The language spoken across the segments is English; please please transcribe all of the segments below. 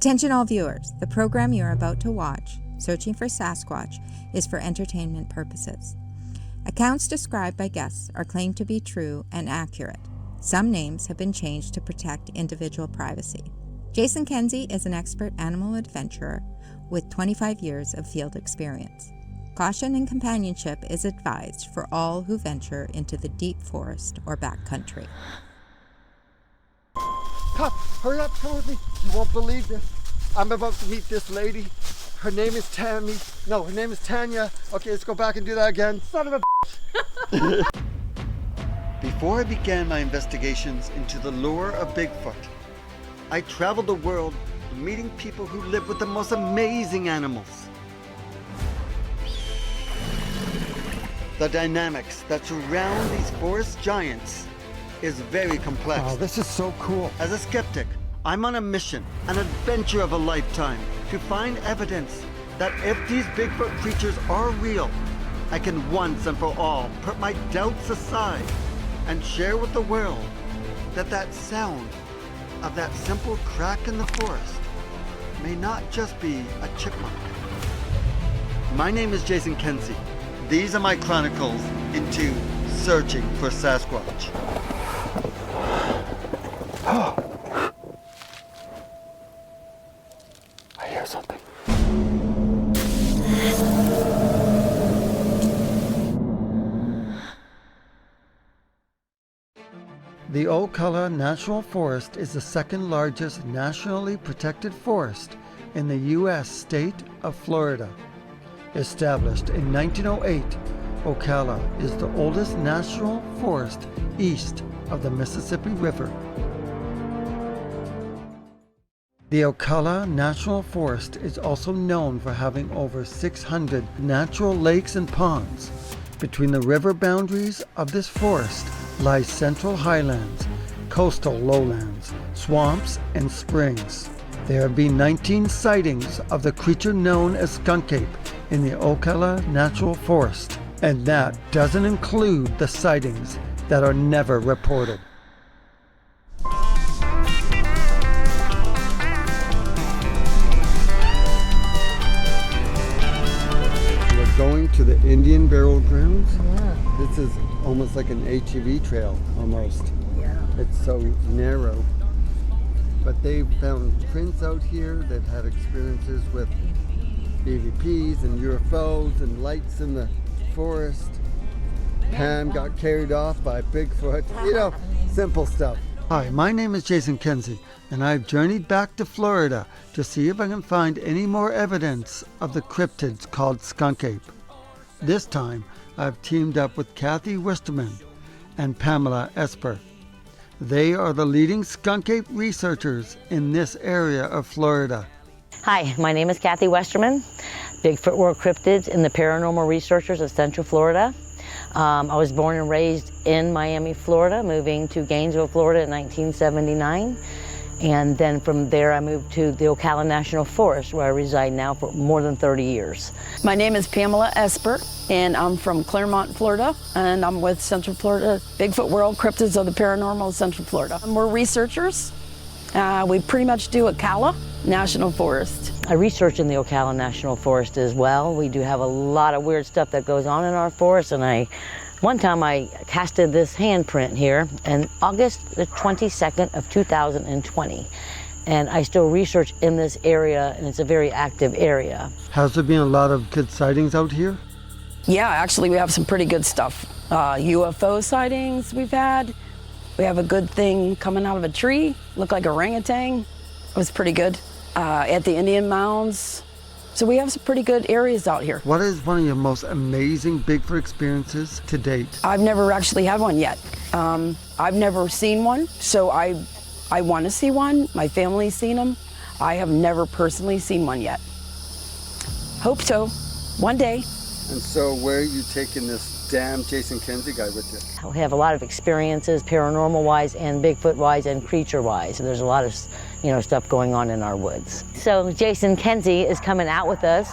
Attention all viewers, the program you are about to watch, Searching for Sasquatch, is for entertainment purposes. Accounts described by guests are claimed to be true and accurate. Some names have been changed to protect individual privacy. Jason Kenzie is an expert animal adventurer with 25 years of field experience. Caution and companionship is advised for all who venture into the deep forest or backcountry. Come, hurry up, come with me. You won't believe this. I'm about to meet this lady. Her name is Tammy. No, her name is Tanya. Okay, let's go back and do that again. Son of a bitch. Before I began my investigations into the lure of Bigfoot, I traveled the world meeting people who live with the most amazing animals. The dynamics that surround these forest giants is very complex. Oh, this is so cool. As a skeptic, I'm on a mission, an adventure of a lifetime, to find evidence that if these Bigfoot creatures are real, I can once and for all put my doubts aside and share with the world that that sound of that simple crack in the forest may not just be a chipmunk. My name is Jason Kenzie. These are my chronicles into searching for Sasquatch. I hear something. The Ocala National Forest is the second largest nationally protected forest in the U.S. state of Florida. Established in 1908, Ocala is the oldest national forest east of the Mississippi River. The Ocala National Forest is also known for having over 600 natural lakes and ponds. Between the river boundaries of this forest lies central highlands, coastal lowlands, swamps, and springs. There have been 19 sightings of the creature known as Skunk Ape in the Ocala Natural Forest, and that doesn't include the sightings that are never reported. We're going to the Indian Burial Grounds. Yeah. This is almost like an ATV trail, almost. Yeah. It's so narrow. But they found prints out here that had experiences with EVPs and UFOs and lights in the forest. Pam got carried off by Bigfoot. You know, simple stuff. Hi, my name is Jason Kenzie, and I've journeyed back to Florida to see if I can find any more evidence of the cryptids called Skunk Ape. This time, I've teamed up with Kathy Westerman and Pamela Esper. They are the leading Skunk Ape researchers in this area of Florida. Hi, my name is Kathy Westerman, Bigfoot World Cryptids and the Paranormal Researchers of Central Florida. I was born and raised in Miami, Florida, moving to Gainesville, Florida in 1979. And then from there I moved to the Ocala National Forest, where I reside now for more than 30 years. My name is Pamela Esper, and I'm from Claremont, Florida, and I'm with Central Florida Bigfoot World Cryptids of the Paranormal of Central Florida. We're researchers. We pretty much do Ocala National Forest. I research in the Ocala National Forest as well. We do have a lot of weird stuff that goes on in our forest, and one time I casted this handprint here in August the 22nd of 2020. And I still research in this area, and it's a very active area. Has there been a lot of good sightings out here? Yeah, actually we have some pretty good stuff. UFO sightings we've had. We have a good thing coming out of a tree, looked like a orangutan. It was pretty good. At the Indian mounds. So we have some pretty good areas out here. What is one of your most amazing Bigfoot experiences to date? I've never actually had one yet. I've never seen one, so I want to see one. My family's seen them. I have never personally seen one yet. Hope so, one day. And so where are you taking this damn Jason Kenzie guy with you? We have a lot of experiences, paranormal-wise and Bigfoot-wise and creature-wise. So there's a lot of stuff going on in our woods. So Jason Kenzie is coming out with us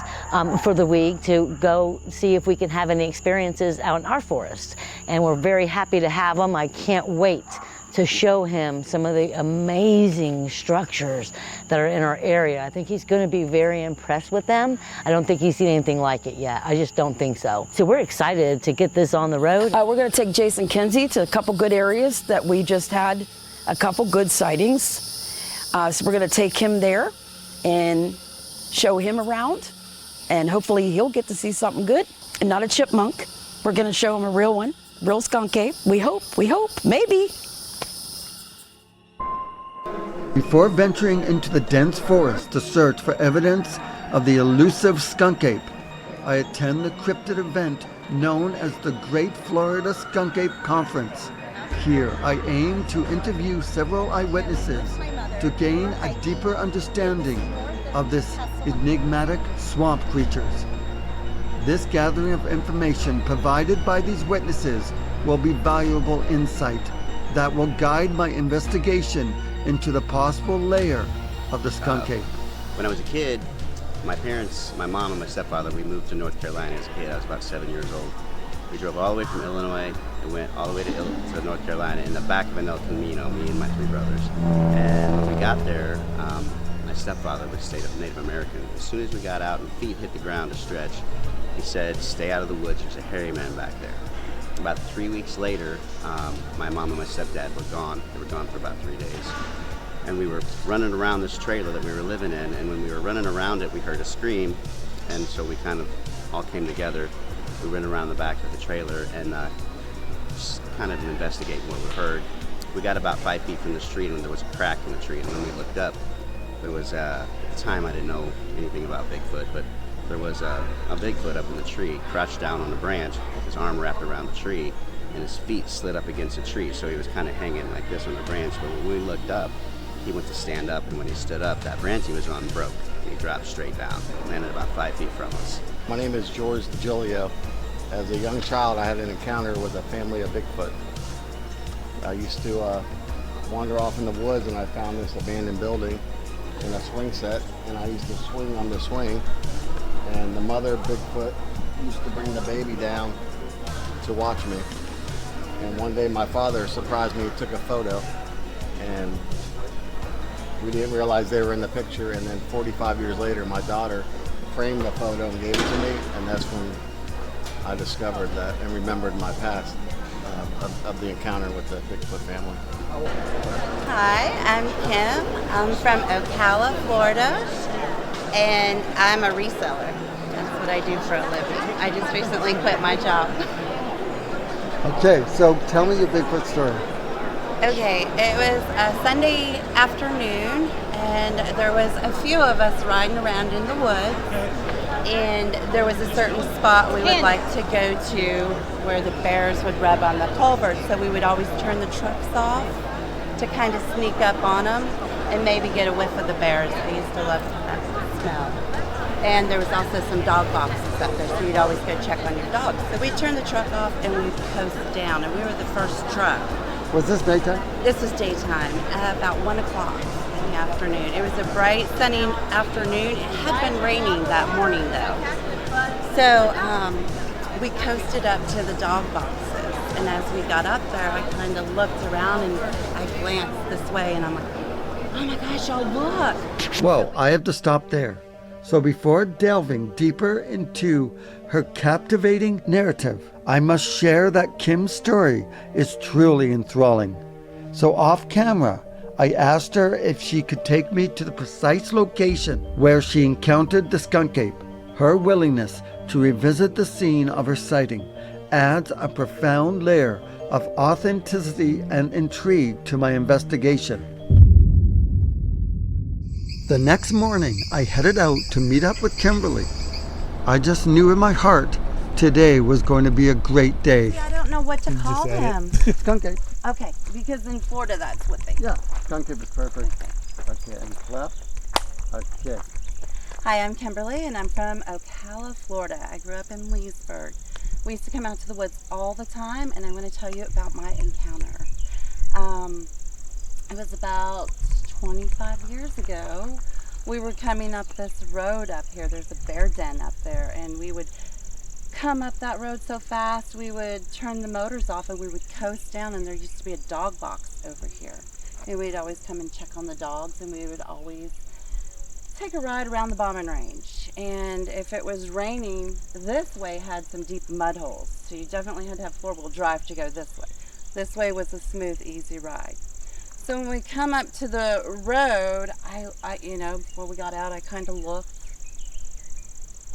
for the week to go see if we can have any experiences out in our forest. And we're very happy to have him. I can't wait to show him some of the amazing structures that are in our area. I think he's going to be very impressed with them. I don't think he's seen anything like it yet. I just don't think so. So we're excited to get this on the road. We're going to take Jason Kenzie to a couple good areas that we just had a couple good sightings. So we're going to take him there and show him around, and hopefully he'll get to see something good and not a chipmunk. We're going to show him a real one, real skunk ape. We hope, maybe. Before venturing into the dense forest to search for evidence of the elusive skunk ape, I attend the cryptid event known as the Great Florida Skunk Ape Conference. Here, I aim to interview several eyewitnesses to gain a deeper understanding of this enigmatic swamp creatures. This gathering of information provided by these witnesses will be valuable insight that will guide my investigation into the possible lair of the skunk ape. When I was a kid, my parents, my mom and my stepfather, we moved to North Carolina as a kid. I was about 7 years old. We drove all the way from Illinois and went all the way to North Carolina in the back of an El Camino, me and my three brothers. And when we got there, my stepfather was Native American. As soon as we got out and feet hit the ground to stretch, he said, "Stay out of the woods, there's a hairy man back there." About 3 weeks later, my mom and my stepdad were gone. They were gone for about 3 days. And we were running around this trailer that we were living in, and when we were running around it, we heard a scream, and so we kind of all came together. We ran around the back of the trailer and just kind of investigating what we heard. We got about 5 feet from the street, and there was a crack in the tree, and when we looked up, there was, at the time I didn't know anything about Bigfoot, but there was a Bigfoot up in the tree, crouched down on a branch, with his arm wrapped around the tree, and his feet slid up against the tree, so he was kind of hanging like this on the branch. But when we looked up, he went to stand up, and when he stood up, that branch he was on broke, and he dropped straight down, landed about 5 feet from us. My name is George DiGilio. As a young child, I had an encounter with a family of Bigfoot. I used to wander off in the woods, and I found this abandoned building in a swing set, and I used to swing on the swing. And the mother Bigfoot used to bring the baby down to watch me. And one day my father surprised me, took a photo, and we didn't realize they were in the picture. And then 45 years later, my daughter framed the photo and gave it to me, and that's when I discovered that and remembered my past of the encounter with the Bigfoot family. Hi, I'm Kim. I'm from Ocala, Florida, and I'm a reseller. That's what I do for a living. I just recently quit my job. Okay, so tell me your Bigfoot story. Okay, it was a Sunday afternoon, and there was a few of us riding around in the woods, and there was a certain spot we would like to go to where the bears would rub on the culvert, so we would always turn the trucks off to kind of sneak up on them and maybe get a whiff of the bears. I used to love that smell. And there was also some dog boxes up there, so you'd always go check on your dogs. So we'd turn the truck off and we'd coast down, and we were the first truck. Was this daytime? This was daytime, about 1 o'clock in the afternoon. It was a bright, sunny afternoon. It had been raining that morning, though. So we coasted up to the dog boxes, and as we got up there, I kind of looked around and I glanced this way, and I'm like, oh my gosh, y'all look. Whoa, I have to stop there. So before delving deeper into her captivating narrative, I must share that Kim's story is truly enthralling. So off camera, I asked her if she could take me to the precise location where she encountered the skunk ape. Her willingness to revisit the scene of her sighting adds a profound layer of authenticity and intrigue to my investigation. The next morning, I headed out to meet up with Kimberly. I just knew in my heart today was going to be a great day. I don't know what to call them. Skunk ape. Okay, because in Florida that's what they Yeah, skunk ape is perfect. Okay, and left. Okay. Hi, I'm Kimberly, and I'm from Ocala, Florida. I grew up in Leesburg. We used to come out to the woods all the time, and I want to tell you about my encounter. It was about 25 years ago. We were coming up this road up here. There's a bear den up there, and we would come up that road so fast, we would turn the motors off and we would coast down, and there used to be a dog box over here. And we'd always come and check on the dogs, and we would always take a ride around the bombing range. And if it was raining, this way had some deep mud holes. So you definitely had to have four-wheel drive to go this way. This way was a smooth, easy ride. So when we come up to the road, I before we got out, I kind of looked,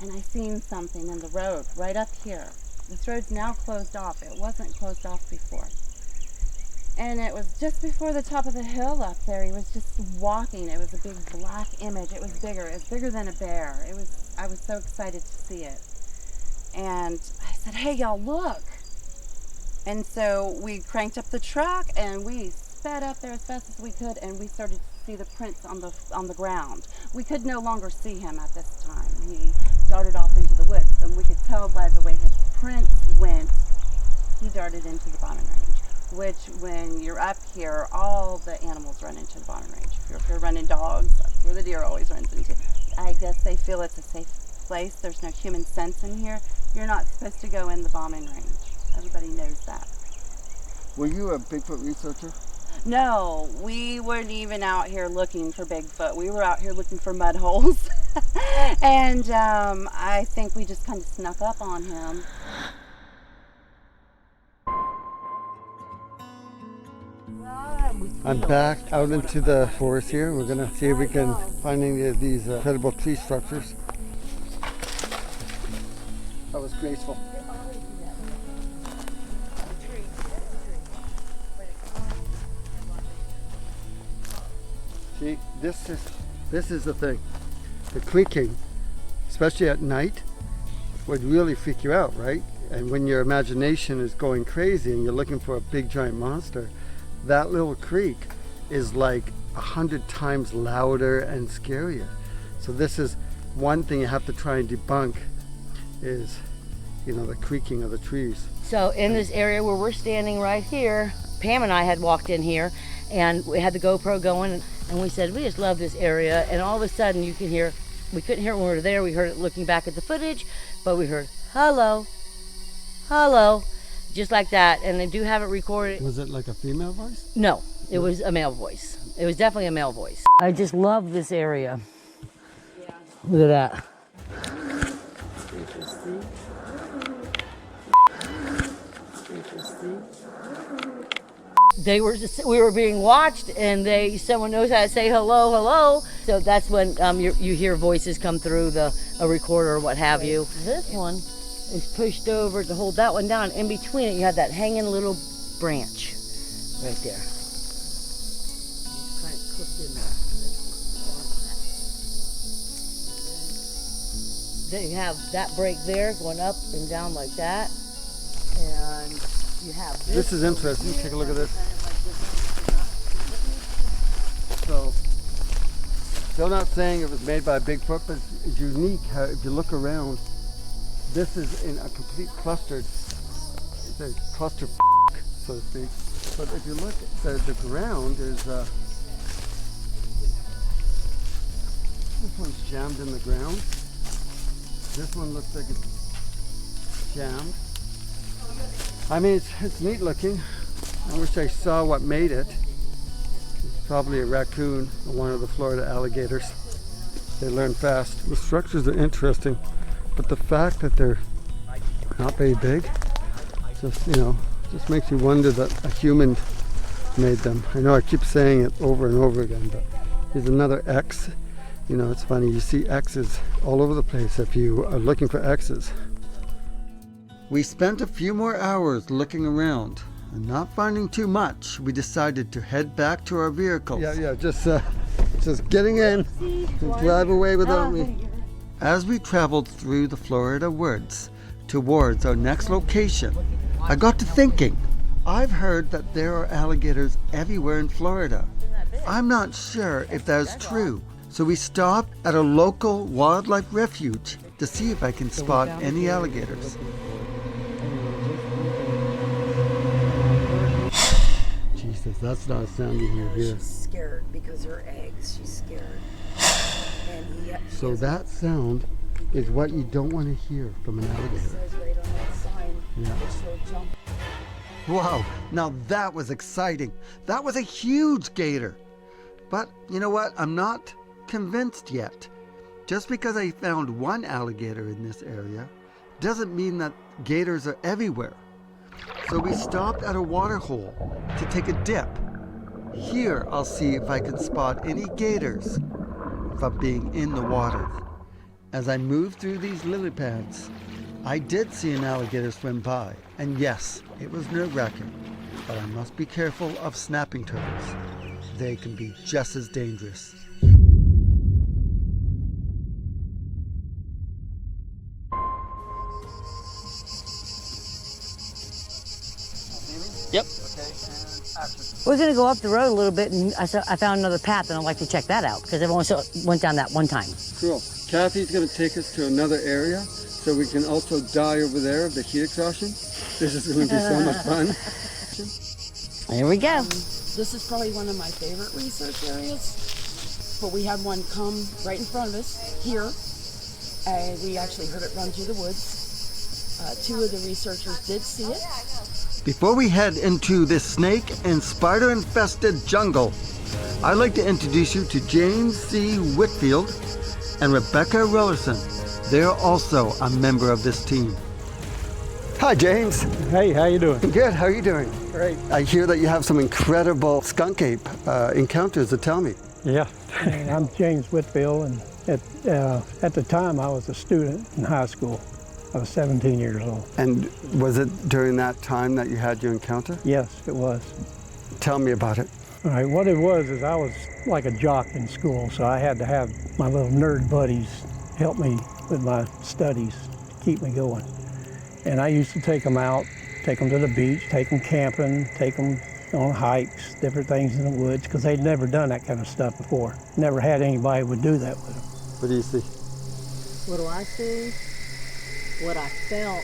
and I seen something in the road right up here. This road's now closed off. It wasn't closed off before. And it was just before the top of the hill up there. He was just walking. It was a big black image. It was bigger. It was bigger than a bear. I was so excited to see it. And I said, hey, y'all, look. And so we cranked up the truck and we sped up there as fast as we could, and we started to see the prints on the ground. We could no longer see him at this time. He darted off into the woods, and we could tell by the way his prints went, he darted into the bombing range. Which, when you're up here, all the animals run into the bombing range. If you're running dogs, that's where the deer always runs into. I guess they feel it's a safe place. There's no human sense in here. You're not supposed to go in the bombing range. Everybody knows that. Were you a Bigfoot researcher? No, we weren't even out here looking for Bigfoot. We were out here looking for mud holes. And I think we just kind of snuck up on him. I'm back out into the forest here. We're gonna see if we can find any of these incredible tree structures. That was graceful. See, this is the thing. The creaking, especially at night, would really freak you out, right? And when your imagination is going crazy and you're looking for a big giant monster, that little creak is like 100 times louder and scarier. So this is one thing you have to try and debunk is, the creaking of the trees. So in this area where we're standing right here, Pam and I had walked in here and we had the GoPro going, and we said, we just love this area. And all of a sudden we couldn't hear it when we were there. We heard it looking back at the footage, but we heard, hello, hello. Just like that, and they do have it recorded. Was it like a female voice? No, it was a male voice. It was definitely a male voice. I just love this area. Yeah. Look at that. We were being watched, and someone knows how to say hello, hello. So that's when you hear voices come through a recorder or what have you. This one is pushed over to hold that one down. In between it, you have that hanging little branch right there. It's kind of clipped in there. Then you have that break there going up and down like that. And you have this. This is interesting. Take a look at this. So, still not saying it was made by Bigfoot, but it's unique how if you look around, this is in a complete cluster, so to speak. But if you look at the ground, is this one's jammed in the ground. This one looks like it's jammed. I mean, it's neat looking. I wish I saw what made it. It's probably a raccoon or one of the Florida alligators. They learn fast. The structures are interesting. But the fact that they're not very big, just makes you wonder that a human made them. I know I keep saying it over and over again, but here's another X. It's funny, you see X's all over the place if you are looking for X's. We spent a few more hours looking around, and not finding too much, we decided to head back to our vehicles. Just getting in to drive away without me. As we traveled through the Florida woods towards our next location, I got to thinking, I've heard that there are alligators everywhere in Florida. I'm not sure if that's true, so we stopped at a local wildlife refuge to see if I can spot any alligators. Jesus, that's not a sound you hear here. She's scared because her eggs. She's scared. So that sound is what you don't want to hear from an alligator. Yeah. Wow, now that was exciting. That was a huge gator. But you know what? I'm not convinced yet. Just because I found one alligator in this area doesn't mean that gators are everywhere. So we stopped at a water hole to take a dip. Here I'll see if I can spot any gators from being in the water. As I moved through these lily pads, I did see an alligator swim by, and yes, it was nerve-wracking, but I must be careful of snapping turtles. They can be just as dangerous. Yep. We're going to go up the road a little bit, and I found another path, and I'd like to check that out, because everyone went down that one time. Cool. Kathy's going to take us to another area, so we can also die over there of the heat exhaustion. This is going to be so much fun. Here we go. This is probably one of my favorite research areas, but we had one come right in front of us here, and we actually heard it run through the woods. Two of the researchers did see it. Before we head into this snake and spider-infested jungle, I'd like to introduce you to James C. Whitfield and Rebecca Rollyson. They're also a member of this team. Hi, James. Hey, how you doing? Good. How are you doing? Great. I hear that you have some incredible skunk ape encounters to tell me. Yeah, I'm James Whitfield, and at the time I was a student in high school. I was 17 years old. And was it during that time that you had your encounter? Yes, it was. Tell me about it. All right, what it was is I was like a jock in school, so I had to have my little nerd buddies help me with my studies, keep me going. And I used to take them out, take them to the beach, take them camping, take them on hikes, different things in the woods, because they'd never done that kind of stuff before. Never had anybody would do that with them. What do you see? What do I see? What I felt,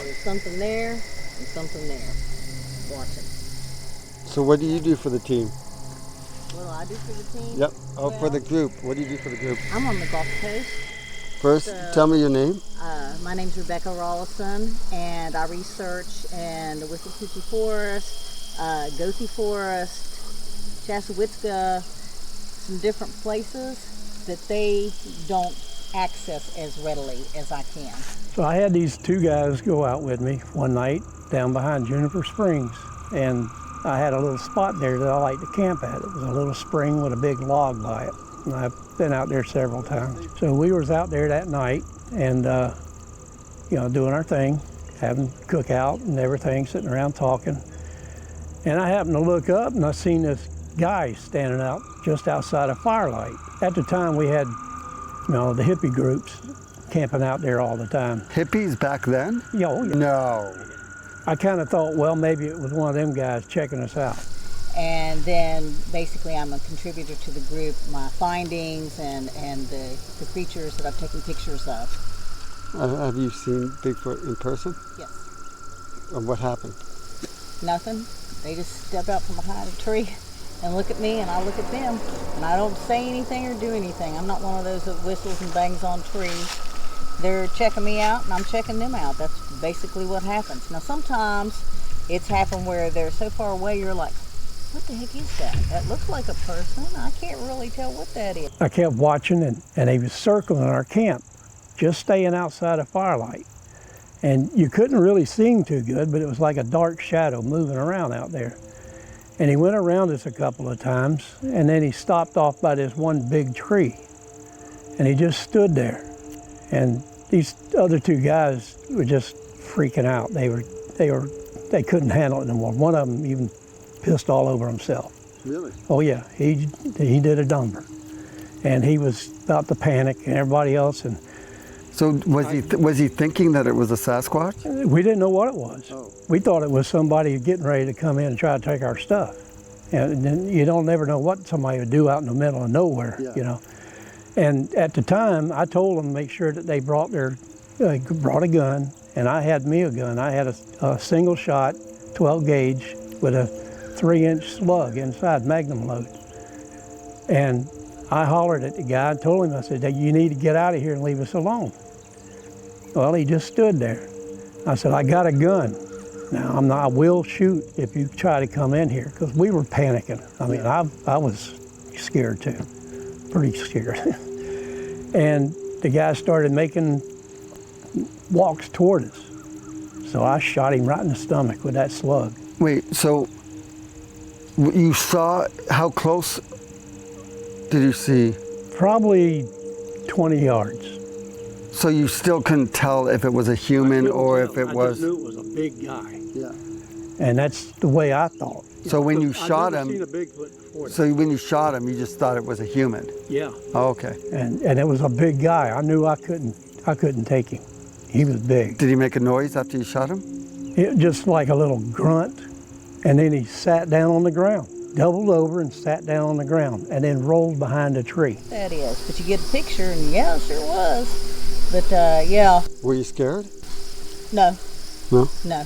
there's something there and something there, watching. So what do you do for the team? What do I do for the team? Yep. Oh, well, for the group. What do you do for the group? I'm on the Gulf Coast. First, tell me your name. My name's Rebecca Rollyson, and I research in the Wissahickee Forest, Goethe Forest, Chassawitzka, some different places that they don't access as readily as I can. So I had these two guys go out with me one night down behind Juniper Springs, and I had a little spot there that I like to camp at. It was a little spring with a big log by it, and I've been out there several times. So we was out there that night and doing our thing, having cookout and everything, sitting around talking. And I happened to look up and I seen this guy standing out just outside of Firelight. At the time we had the hippie groups camping out there all the time. Hippies back then? Yeah, oh, yeah. No. I kind of thought, well, maybe it was one of them guys checking us out. And then basically I'm a contributor to the group, my findings and the creatures that I've taken pictures of. Have you seen Bigfoot in person? Yes. And what happened? Nothing. They just step out from behind a tree and look at me, and I look at them, and I don't say anything or do anything. I'm not one of those that whistles and bangs on trees. They're checking me out, and I'm checking them out. That's basically what happens. Now, sometimes it's happened where they're so far away, you're like, what the heck is that? That looks like a person. I can't really tell what that is. I kept watching, and he was circling our camp, just staying outside of Firelight. And you couldn't really see him too good, but it was like a dark shadow moving around out there. And he went around us a couple of times, and then he stopped off by this one big tree. And he just stood there. And these other two guys were just freaking out. They couldn't handle it anymore. One of them even pissed all over himself. Really? Oh yeah, he did a number. And he was about to panic, and everybody else. And so was he thinking that it was a Sasquatch? we didn't know what it was. Oh. We thought it was somebody getting ready to come in and try to take our stuff. And then you don't never know what somebody would do out in the middle of nowhere, Yeah. And at the time, I told them to make sure that they brought a gun, and I had me a gun. I had a single shot, 12 gauge, with a 3-inch slug inside, magnum load. And I hollered at the guy and told him, I said, you need to get out of here and leave us alone. Well, he just stood there. I said, I got a gun. Now, I will shoot if you try to come in here, because we were panicking. I mean, I was scared too, pretty scared. And the guy started making walks toward us. So I shot him right in the stomach with that slug. Wait, so you saw, how close did you see? Probably 20 yards. So you still couldn't tell if it was a human or if it was... I just knew it was a big guy. Yeah. And that's the way I thought. So when you shot I've him... never seen a Bigfoot before. So when you shot him, you just thought it was a human? Yeah. Oh, okay. And it was a big guy. I knew I couldn't take him. He was big. Did he make a noise after you shot him? It just like a little grunt, and then he sat down on the ground, doubled over and sat down on the ground, and then rolled behind a tree. That is, but you get a picture, and yeah, it sure was. But yeah. Were you scared? No. No? No.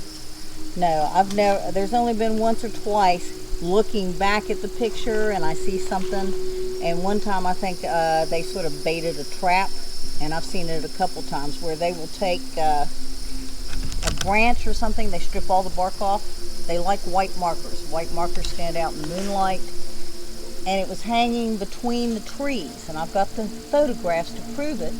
No, I've never, there's only been once or twice looking back at the picture and I see something. And one time I think they sort of baited a trap, and I've seen it a couple times where they will take a branch or something, they strip all the bark off. They like white markers. White markers stand out in the moonlight. And it was hanging between the trees, and I've got the photographs to prove it.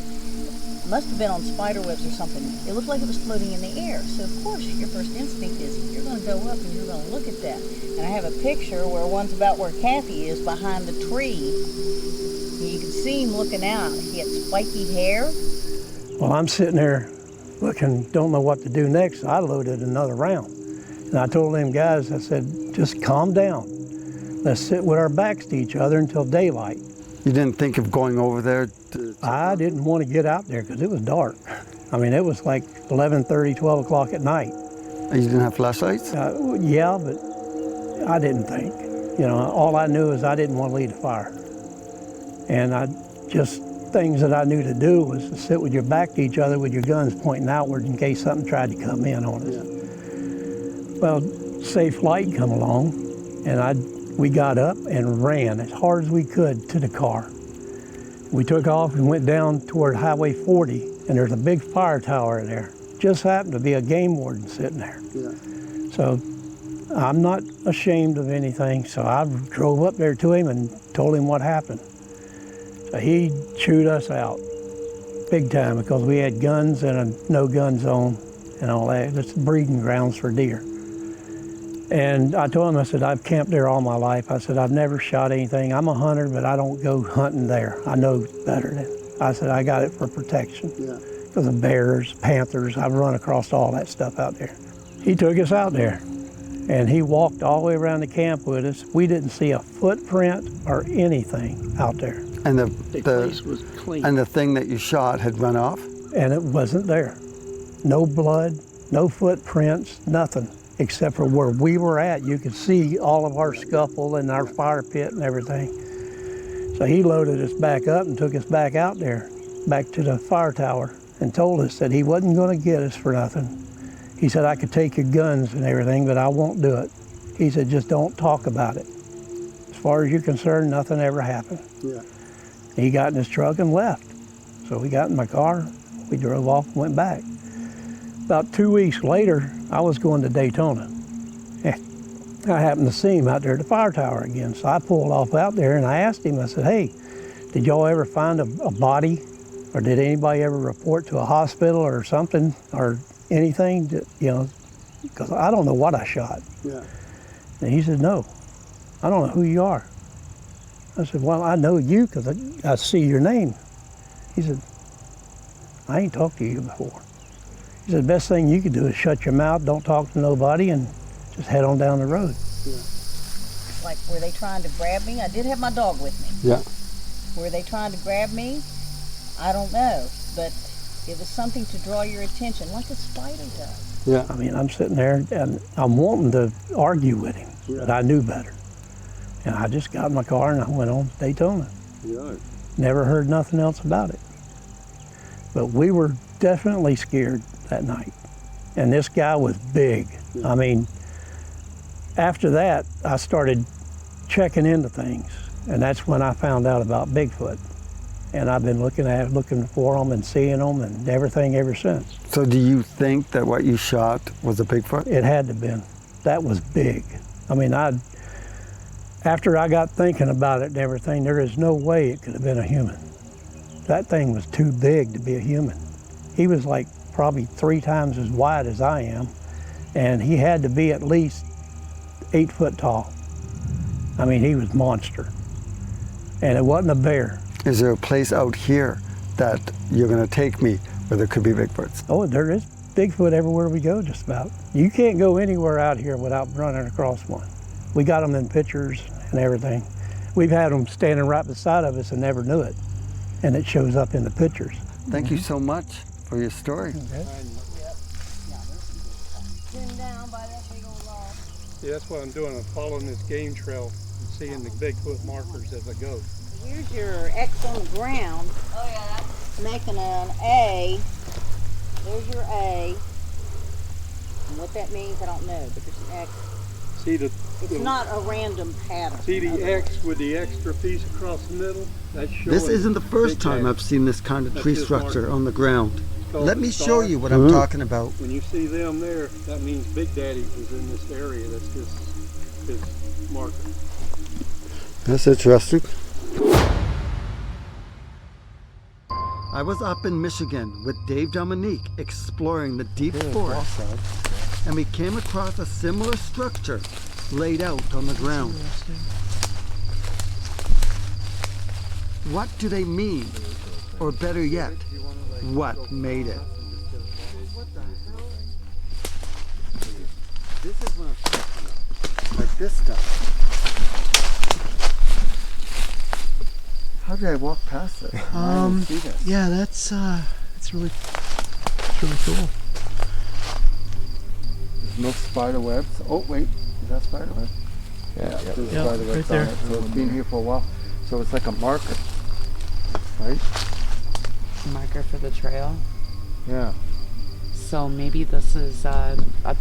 Must have been on spider webs or something. It looked like it was floating in the air. So of course your first instinct is you're going to go up and you're going to look at that. And I have a picture where one's about where Kathy is behind the tree. And you can see him looking out. He had spiky hair. Well, I'm sitting there looking, don't know what to do next. I loaded another round. And I told them guys, I said, just calm down. Let's sit with our backs to each other until daylight. You didn't think of going over there? I didn't want to get out there because it was dark. I mean, it was like 11:30, 12 o'clock at night. You didn't have flashlights? Yeah, but I didn't think. You know, all I knew is I didn't want to lead a fire. And things that I knew to do was to sit with your back to each other with your guns pointing outward in case something tried to come in on us. Yeah. Well, safe light come along, and we got up and ran as hard as we could to the car. We took off and went down toward Highway 40, and there's a big fire tower there. Just happened to be a game warden sitting there. Yeah. So I'm not ashamed of anything, so I drove up there to him and told him what happened. So he chewed us out big time because we had guns and a no-gun zone and all that. It's breeding grounds for deer. And I told him, I said, I've camped there all my life. I said, I've never shot anything. I'm a hunter, but I don't go hunting there. I know better than. I said, I got it for protection. Yeah. Because of bears, panthers, I've run across all that stuff out there. He took us out there, and he walked all the way around the camp with us. We didn't see a footprint or anything out there. And the place was clean. And the thing that you shot had run off? And it wasn't there. No blood, no footprints, nothing. Except for where we were at, you could see all of our scuffle and our fire pit and everything. So he loaded us back up and took us back out there, back to the fire tower, and told us that he wasn't going to get us for nothing. He said, I could take your guns and everything, but I won't do it. He said, just don't talk about it. As far as you're concerned, nothing ever happened. Yeah. He got in his truck and left. So we got in my car, we drove off and went back. About 2 weeks later, I was going to Daytona. I happened to see him out there at the fire tower again. So I pulled off out there and I asked him, I said, hey, did y'all ever find a body? Or did anybody ever report to a hospital or something or anything? Because I don't know what I shot. Yeah. And he said, no, I don't know who you are. I said, well, I know you because I see your name. He said, I ain't talked to you before. He said, the best thing you could do is shut your mouth, don't talk to nobody, and just head on down the road. Yeah. Like, were they trying to grab me? I did have my dog with me. Yeah. Were they trying to grab me? I don't know, but it was something to draw your attention, like a spider does. Yeah. I mean, I'm sitting there and I'm wanting to argue with him, but I knew better. And I just got in my car and I went on to Daytona. Yeah. Never heard nothing else about it. But we were definitely scared that night. And this guy was big. Yeah. I mean, after that, I started checking into things. And that's when I found out about Bigfoot. And I've been looking for them and seeing them and everything ever since. So do you think that what you shot was a Bigfoot? It had to have been. That was big. I mean, after I got thinking about it and everything, there is no way it could have been a human. That thing was too big to be a human. He was like probably 3 times as wide as I am, and he had to be at least 8 foot tall. I mean, he was monster. And it wasn't a bear. Is there a place out here that you're going to take me where there could be Bigfoots? Oh, there is Bigfoot everywhere we go, just about. You can't go anywhere out here without running across one. We got them in pictures and everything. We've had them standing right beside of us and never knew it. And it shows up in the pictures. Thank you so much for your story. Okay. Yeah, that's what I'm doing. I'm following this game trail and seeing the Bigfoot markers as I go. Here's your X on the ground. Oh yeah, that's making an A. There's your A. And what that means, I don't know, but there's an X. See it's not a random pattern. See the X with the extra piece across the middle? That's showing. This isn't the first time I've seen this kind of tree structure on the ground. Let me show you what I'm talking about. When you see them there, that means Big Daddy is in this area. That's his marker. That's interesting. I was up in Michigan with Dave Dominique exploring the deep forest, and we came across a similar structure laid out on the ground. What do they mean? Or better yet, what made it? This is what I'm talking about. Like this stuff. How did I walk past it? Yeah, that's really cool. There's no spider webs. Oh wait, is that spider web? Yeah, there's spider webs right there. on it. So it's been here for a while. So it's like a marker, right? Marker for the trail. Yeah. So maybe this is a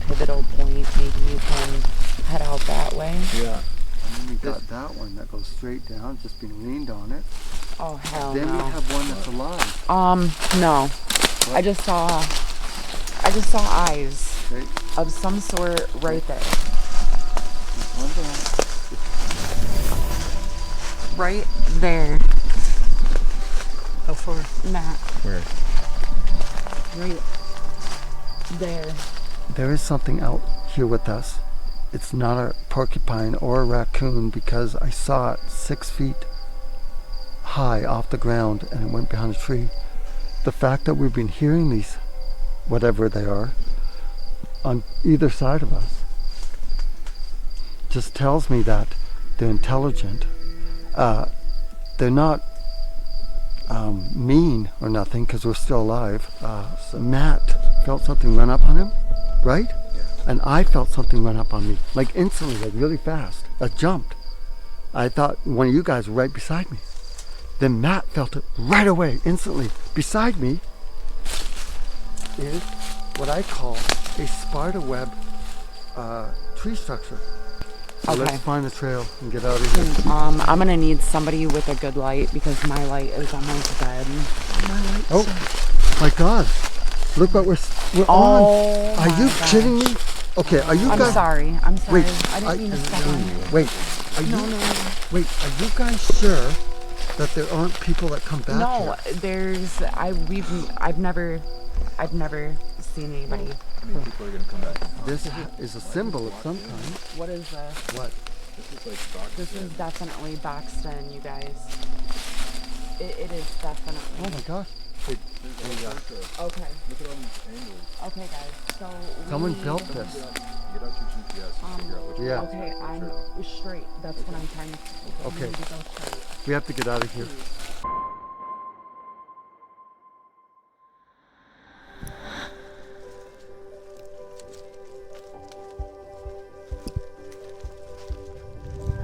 pivotal point. Maybe you can head out that way. Yeah. And then we got that one that goes straight down, just been leaned on it. Oh hell then no. we have one that's alive. No. What? I just saw eyes of some sort right there. Right there. How far? Matt. Where? Right there. There is something out here with us. It's not a porcupine or a raccoon because I saw it 6 feet high off the ground and it went behind a tree. The fact that we've been hearing these, whatever they are, on either side of us, just tells me that they're intelligent. They're not mean or nothing because we're still alive. So Matt felt something run up on him, right? Yeah. And I felt something run up on me, like instantly, like really fast. I jumped. I thought one of you guys were right beside me. Then Matt felt it right away, instantly. Beside me is what I call a spider web tree structure. So Okay. let's find the trail and get out of here. I'm gonna need somebody with a good light because my light is almost dead. Oh my God! Look what we're on. Are you kidding me? Okay, are you guys? I'm sorry. Wait, I didn't mean to step on you. Wait, are you? No. Wait, are you guys sure that there aren't people that come back No, here? I've never seen anybody. How many people are going to come back? This is a symbol of some kind. What is this? What? This is like Boxton. This is definitely Boxton, you guys. It is definitely. Oh my gosh. Wait, Okay. Look at all these angles. Okay, guys. So someone built this. Get out your GPS and figure out which Yeah. Okay, I'm straight. That's what I'm trying to. Okay. I need to go straight. We have to get out of here.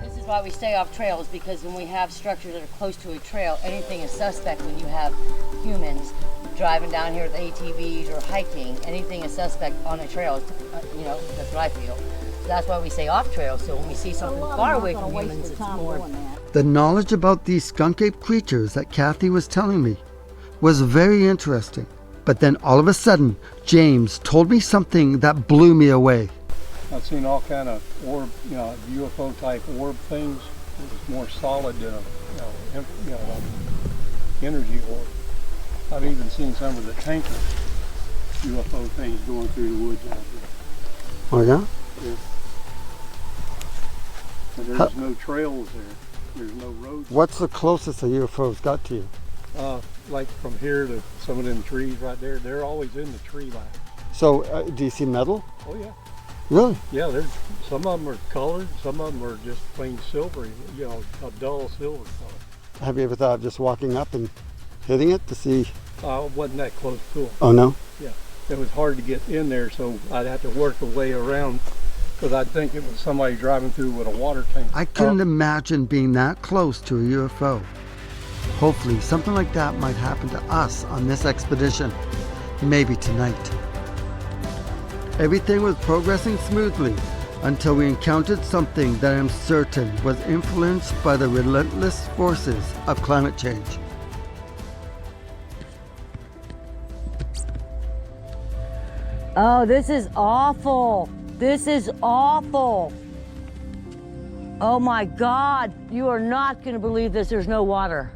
This is why we stay off trails, because when we have structures that are close to a trail, anything is suspect. When you have humans driving down here with ATVs or hiking, anything is suspect on a trail. You know, that's what I feel. that's why we say off trail. So when we see something far away from humans, it's more. The knowledge about these skunk ape creatures that Kathy was telling me was very interesting. But then all of a sudden, James told me something that blew me away. I've seen all kind of orb, UFO type orb things. It's more solid, energy orb. I've even seen some of the tanker UFO things going through the woods out here. Oh yeah? Yeah. But there's no trails there. There's no roads. What's the closest a UFO's got to you? Like from here to some of them trees right there, they're always in the tree line. So, do you see metal? Oh yeah. Really? Yeah, some of them are colored, some of them are just plain silvery, a dull silver color. Have you ever thought of just walking up and hitting it to see? I wasn't that close to them. Oh no? Yeah, it was hard to get in there, so I'd have to work the way around because I'd think it was somebody driving through with a water tank. I couldn't imagine being that close to a UFO. Hopefully something like that might happen to us on this expedition. Maybe tonight. Everything was progressing smoothly until we encountered something that I'm certain was influenced by the relentless forces of climate change. Oh, this is awful. This is awful. Oh my God, you are not going to believe this. There's no water.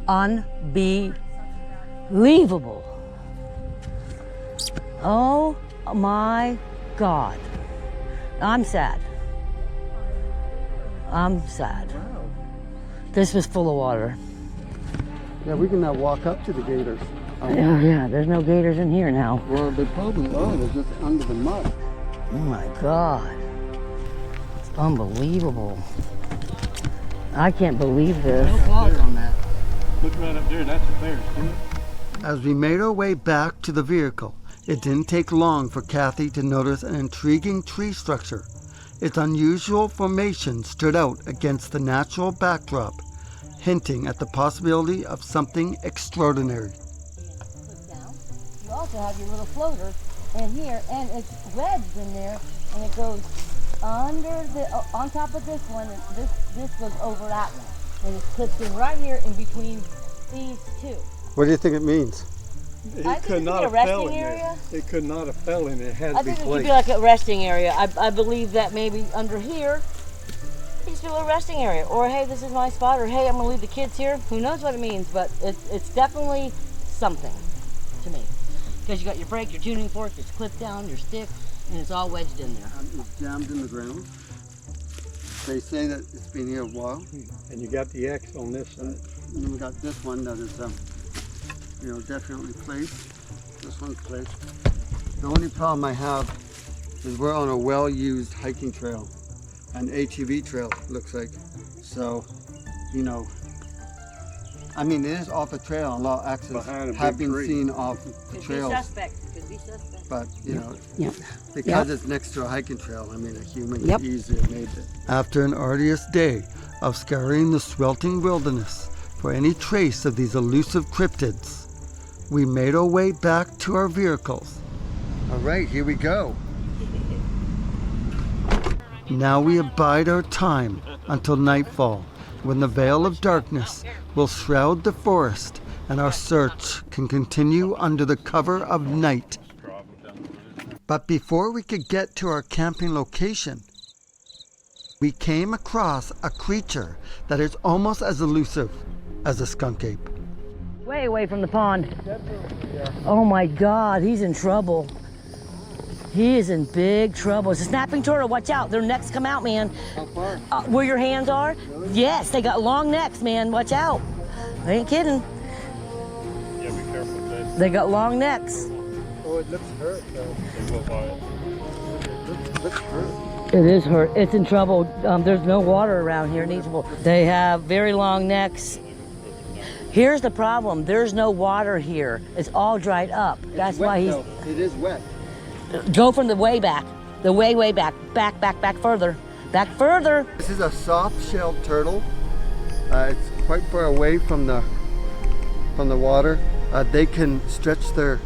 Unbelievable. Oh my God. I'm sad. I'm sad. This was full of water. Yeah, we can now walk up to the gators. Yeah, there's no gators in here now. Well, they probably are. They're just under the mud. Oh my God. It's unbelievable. I can't believe this. No claws on that. Look right up there, that's a bear, see it? As we made our way back to the vehicle, it didn't take long for Kathy to notice an intriguing tree structure. Its unusual formation stood out against the natural backdrop, hinting at the possibility of something extraordinary. You also have your little floater in here, and it's wedged in there, and it goes under the, on top of this one, and this goes over that one. And it's clipped in right here in between these two. What do you think it means? It could not have fell in there. It could not have fell in there. It had to be placed. I think it could be like a resting area. I believe that maybe under here, it's a resting area. Or hey, this is my spot. Or hey, I'm gonna leave the kids here. Who knows what it means? But it's definitely something to me. Because you got your brake, your tuning fork, it's clipped down, your stick, and it's all wedged in there. It's jammed in the ground. They say that it's been here a while. And you got the X on this side. And then we got this one that is, definitely placed. This one's placed. The only problem I have is we're on a well-used hiking trail, an ATV trail, looks like. So, I mean, it is off a trail. A lot of accidents have been seen off the trails. Could be suspect. But, because it's next to a hiking trail, I mean, a human could easily have made it. After an arduous day of scouring the sweltering wilderness for any trace of these elusive cryptids, we made our way back to our vehicles. All right, here we go. Now we abide our time until nightfall, when the veil of darkness will shroud the forest and our search can continue under the cover of night. But before we could get to our camping location, we came across a creature that is almost as elusive as a skunk ape. Way away from the pond. Oh my God, he's in trouble. He is in big trouble. It's a snapping turtle, watch out. Their necks come out, man. How far? Where your hands are? Really? Yes, they got long necks, man, watch out. I ain't kidding. Yeah, be careful with that. They got long necks. Oh, it looks hurt though. They will buy it. It looks hurt. It is hurt, it's in trouble. There's no water around here. They have very long necks. Here's the problem, there's no water here. It's all dried up. That's why he's... It is wet. Go from the way back. The way back. Back further. Back further. This is a soft-shelled turtle. It's quite far away from the water. They can stretch their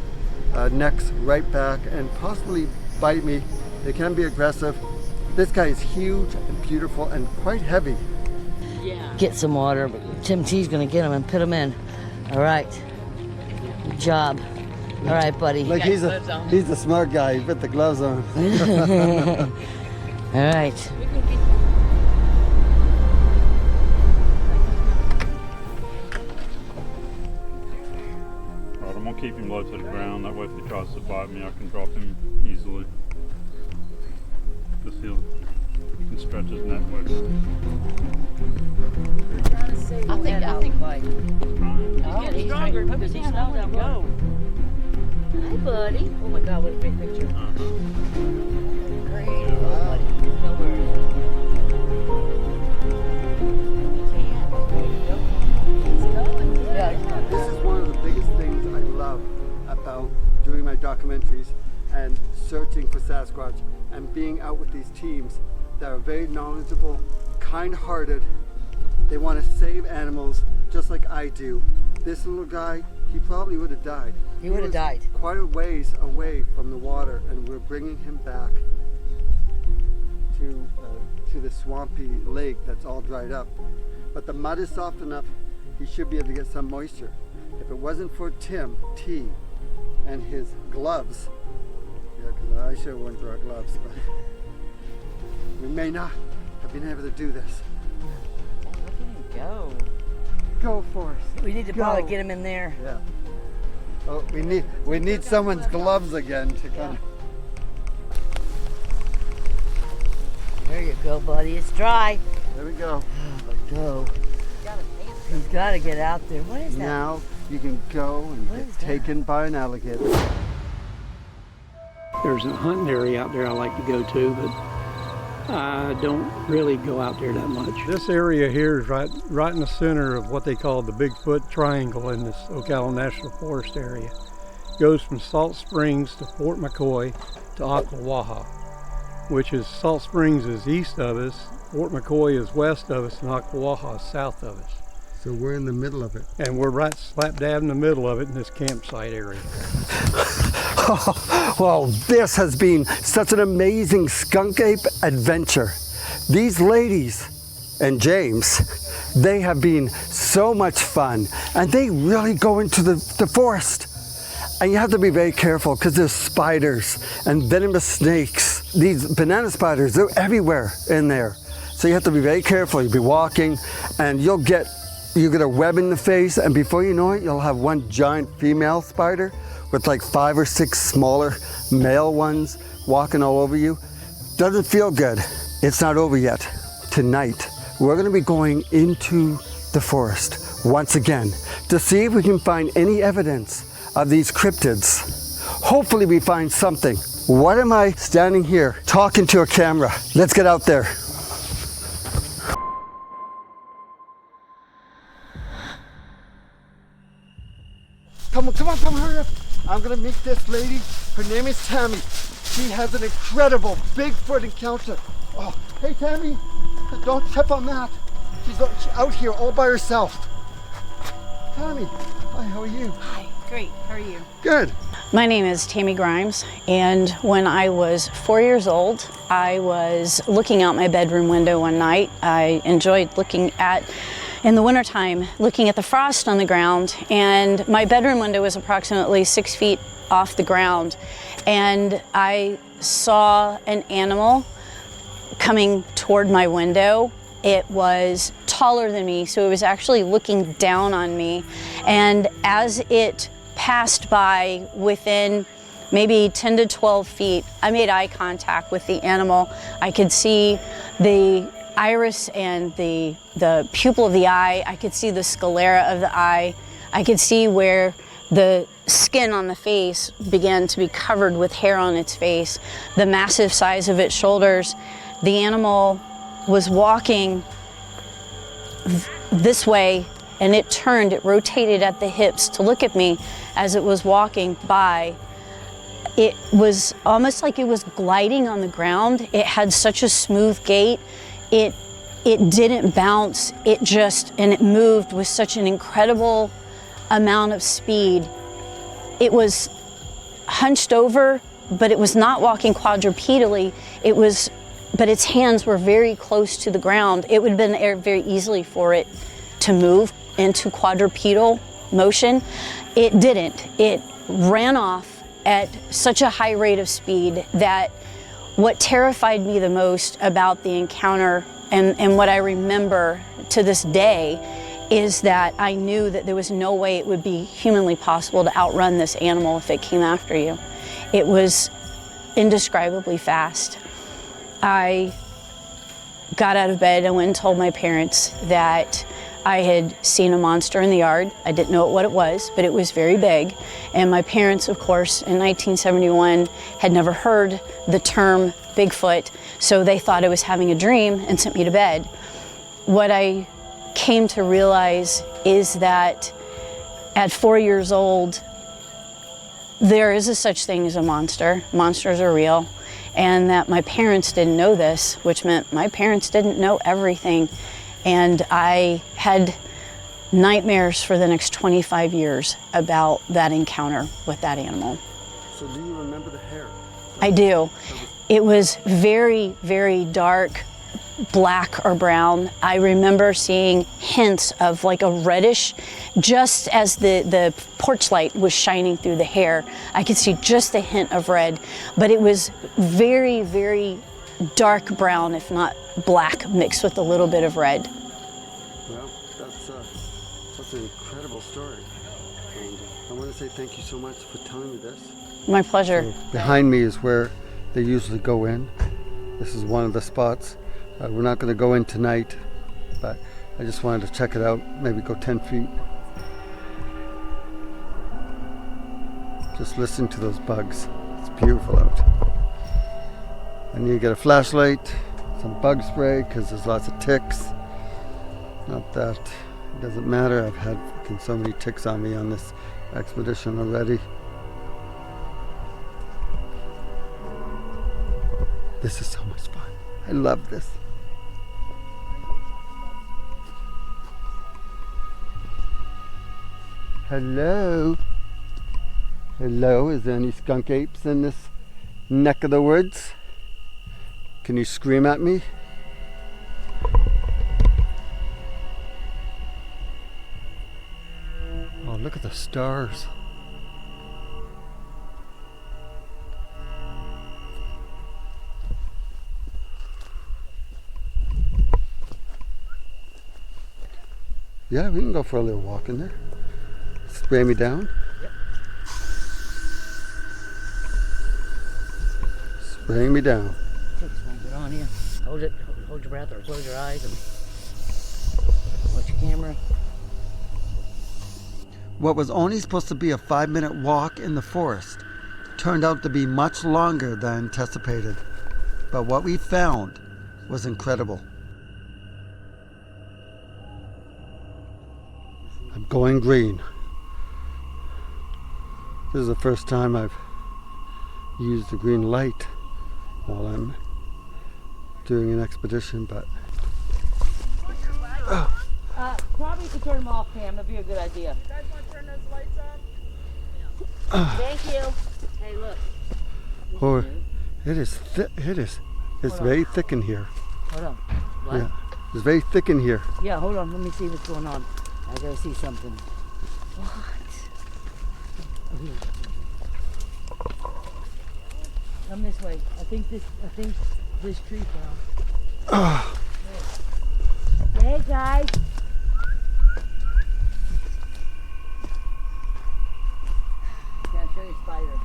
necks right back and possibly bite me. They can be aggressive. This guy is huge and beautiful and quite heavy. Get some water, but Tim T's gonna get him and put him in. All right. Good job. All right, buddy. Like he's a smart guy. He put the gloves on. All right. I'm gonna keep him low to the ground. That way, if he tries to bite me, I can drop him easily. Just he can stretch his neck with it. I think bite. Oh, he's stronger because he's not down low. Hi, buddy. Oh my God, what a great picture. Great. Oh, buddy. No worries. This is one of the biggest things I love about doing my documentaries and searching for Sasquatch and being out with these teams that are very knowledgeable, kind-hearted. They want to save animals just like I do. This little guy, he probably would have died. He would have died. Quite a ways away from the water, and we're bringing him back to the swampy lake that's all dried up. But the mud is soft enough, he should be able to get some moisture. If it wasn't for Tim T and his gloves, yeah, because I sure wouldn't wear gloves, but we may not have been able to do this. Look at him go. Go, Forrest. We need to probably get him in there. Yeah. Oh, we need someone's gloves again to kind of. There you go, buddy. It's dry. There we go. Go. He's got to get out there. What is that? Now you can go and get taken by an alligator. There's a hunting area out there I like to go to, but I don't really go out there that much. This area here is right in the center of what they call the Bigfoot Triangle in this Ocala National Forest area. It goes from Salt Springs to Fort McCoy to Ocklawaha, which is Salt Springs is east of us, Fort McCoy is west of us, and Ocklawaha is south of us. So we're in the middle of it. And we're right slap dab in the middle of it in this campsite area. Well, this has been such an amazing Skunk Ape adventure. These ladies and James, they have been so much fun, and they really go into the forest. And you have to be very careful because there's spiders and venomous snakes. These banana spiders, they're everywhere in there. So you have to be very careful. You'll be walking and you get a web in the face, and before you know it, you'll have one giant female spider with like 5 or 6 smaller male ones walking all over you. Doesn't feel good. It's not over yet. Tonight, we're gonna be going into the forest once again to see if we can find any evidence of these cryptids. Hopefully we find something. What am I standing here talking to a camera? Let's get out there. Come on, hurry up. I'm gonna meet this lady. Her name is Tammy. She has an incredible Bigfoot encounter. Oh, hey Tammy, don't step on that. She's out here all by herself. Tammy, hi, how are you? Hi, great, how are you? Good. My name is Tammy Grimes, and when I was 4 years old, I was looking out my bedroom window one night. I enjoyed looking at, in the wintertime, looking at the frost on the ground, and my bedroom window was approximately 6 feet off the ground, and I saw an animal coming toward my window. It was taller than me, so it was actually looking down on me, and as it passed by within maybe 10 to 12 feet, I made eye contact with the animal. I could see the iris and the pupil of the eye. I could see the sclera of the eye. I could see where the skin on the face began to be covered with hair on its face, the massive size of its shoulders. The animal was walking this way, and it turned, it rotated at the hips to look at me as it was walking by. It was almost like it was gliding on the ground. It had such a smooth gait. It didn't bounce, and it moved with such an incredible amount of speed. It was hunched over but it was not walking quadrupedally. But its hands were very close to the ground. It would have been very easily for it to move into quadrupedal motion. It didn't. It ran off at such a high rate of speed that what terrified me the most about the encounter, and what I remember to this day, is that I knew that there was no way it would be humanly possible to outrun this animal if it came after you. It was indescribably fast. I got out of bed and went and told my parents that I had seen a monster in the yard. I didn't know what it was, but it was very big. And my parents, of course, in 1971 had never heard the term Bigfoot, so they thought I was having a dream and sent me to bed. What I came to realize is that at 4 years old, there is a such thing as a monster. Monsters are real. And that my parents didn't know this, which meant my parents didn't know everything. And I had nightmares for the next 25 years about that encounter with that animal. So do you remember the hair? I do. It was very, very dark, black or brown. I remember seeing hints of like a reddish, just as the porch light was shining through the hair, I could see just a hint of red, but it was very, very dark brown, if not black, mixed with a little bit of red. Well, that's such an incredible story. And I want to say thank you so much for telling me this. My pleasure. So behind me is where they usually go in. This is one of the spots. We're not going to go in tonight, but I just wanted to check it out, maybe go 10 feet. Just listen to those bugs. It's beautiful out. I need to get a flashlight, some bug spray, because there's lots of ticks. Not that it doesn't matter. I've had fucking so many ticks on me on this expedition already. This is so much fun. I love this. Hello? Hello, is there any skunk apes in this neck of the woods? Can you scream at me? Oh, look at the stars. Yeah, we can go for a little walk in there. Spray me down. Yep. Spray me down. Ticks won't get on you. Hold it. Hold your breath or close your eyes and watch your camera. What was only supposed to be a 5-minute walk in the forest turned out to be much longer than anticipated. But what we found was incredible. I'm going green. This is the first time I've used the green light while I'm doing an expedition, but... Probably could turn them off, Pam. That'd be a good idea. You guys want to turn those lights on? Thank you. Hey, look. Oh, it is thick. It's very thick in here. Hold on. What? Yeah, it's very thick in here. Yeah, hold on. Let me see what's going on. I gotta see something. What? Oh, here. Come this way. I think this tree fell. Hey guys. Can I show you a spider?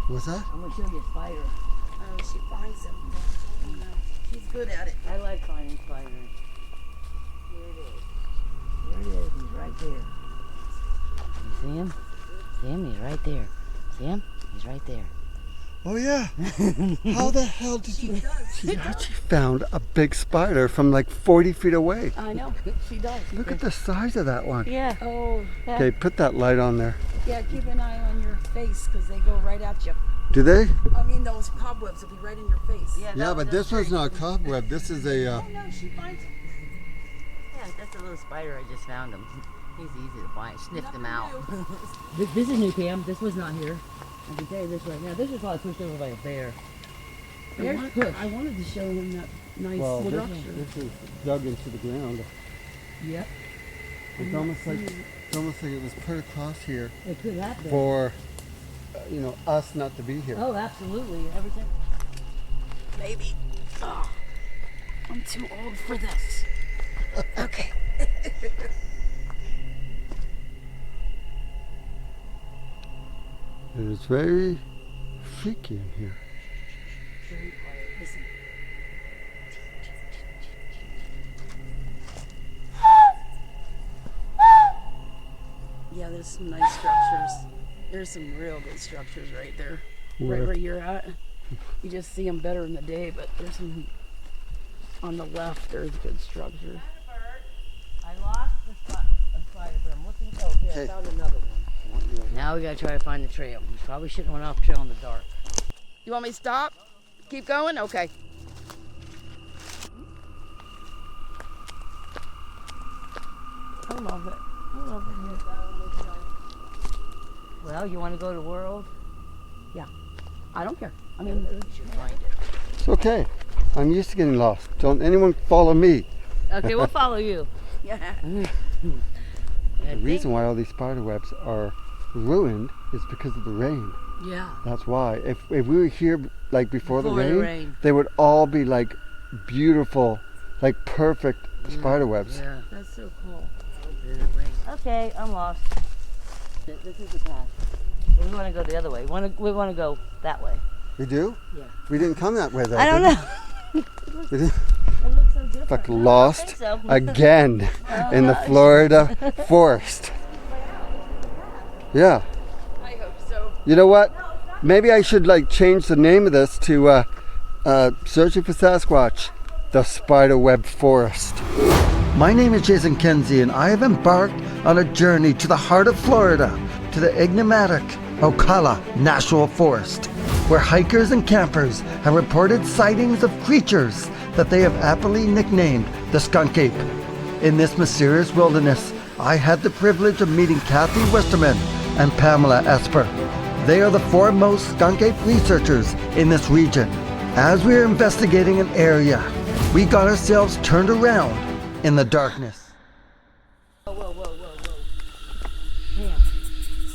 What's that? I'm gonna show you a spider. Oh, she finds them. I don't know. She's good at it. I like finding spiders. Here it is. There it is. He's right there. You see him? See him? He's right there. See him? He's right there. Oh yeah. How the hell did you... She actually found a big spider from like 40 feet away. I know. She does. Look at the size of that one. Yeah. Oh, yeah. Okay, put that light on there. Yeah, keep an eye on your face because they go right at you. Do they? I mean, those cobwebs will be right in your face. Yeah, but this one's not a cobweb. This is a... Oh, no, she finds it. Yeah, that's a little spider. I just found him. He's easy to find. Sniffed him out. This is new, Pam. This was not here. I can tell you this right now. This is probably pushed over by a bear. I wanted to show him that nice structure. This is dug into the ground. Yep. It's almost like it was put across here It could happen. for, us not to be here. Oh, absolutely. Everything. Maybe. Oh, I'm too old for this. Okay. It is very freaky in here. Very quiet. Listen. Yeah, there's some nice structures. There's some real good structures right there. Where? Right where you're at. You just see them better in the day, but there's some on the left. There's good structures. I lost the spider, but I'm looking. Oh, here, I found another one. Now we gotta try to find the trail. We probably shouldn't have went off trail in the dark. You want me to stop? Keep going? Okay. I love it. I love it here. Well, you want to go to World? Yeah. I don't care. I mean, we should find it. It's okay. I'm used to getting lost. Don't anyone follow me. Okay, we'll follow you. Yeah. The reason why all these spider webs are ruined is because of the rain. Yeah. That's why. If we were here like before the Before the rain, rain. they would all be like beautiful, like perfect spider webs. Yeah. That's so cool. Okay, I'm lost. This is the path. We want to go the other way. We want to go that way. We do? Yeah. We didn't come that way though. I don't did know. we? We didn't. It looks so different. Fuck, I don't lost think so. again Oh, in the gosh. Florida forest. Yeah. I hope so. You know what? Maybe I should like change the name of this to Searching for Sasquatch, the Spiderweb Forest. My name is Jason Kenzie, and I have embarked on a journey to the heart of Florida, to the enigmatic Ocala National Forest, where hikers and campers have reported sightings of creatures that they have aptly nicknamed the Skunk Ape. In this mysterious wilderness, I had the privilege of meeting Kathy Westerman and Pamela Esper. They are the foremost skunk ape researchers in this region. As we are investigating an area, we got ourselves turned around in the darkness. Whoa. Damn.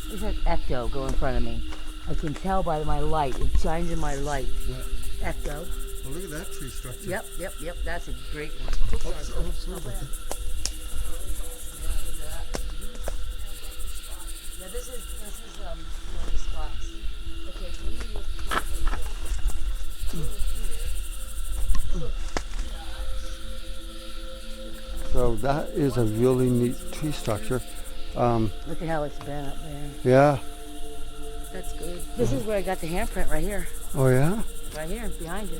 There's an ecto go in front of me. I can tell by my light. It shines in my light. Ecto. Well, look at that tree structure. Yep. That's a great one. Sorry. Yeah, this is one of the spots. Okay, So that is a really neat tree structure. look at how it's been up there. Yeah. That's good. This is where I got the handprint right here. Oh yeah? Right here, behind you.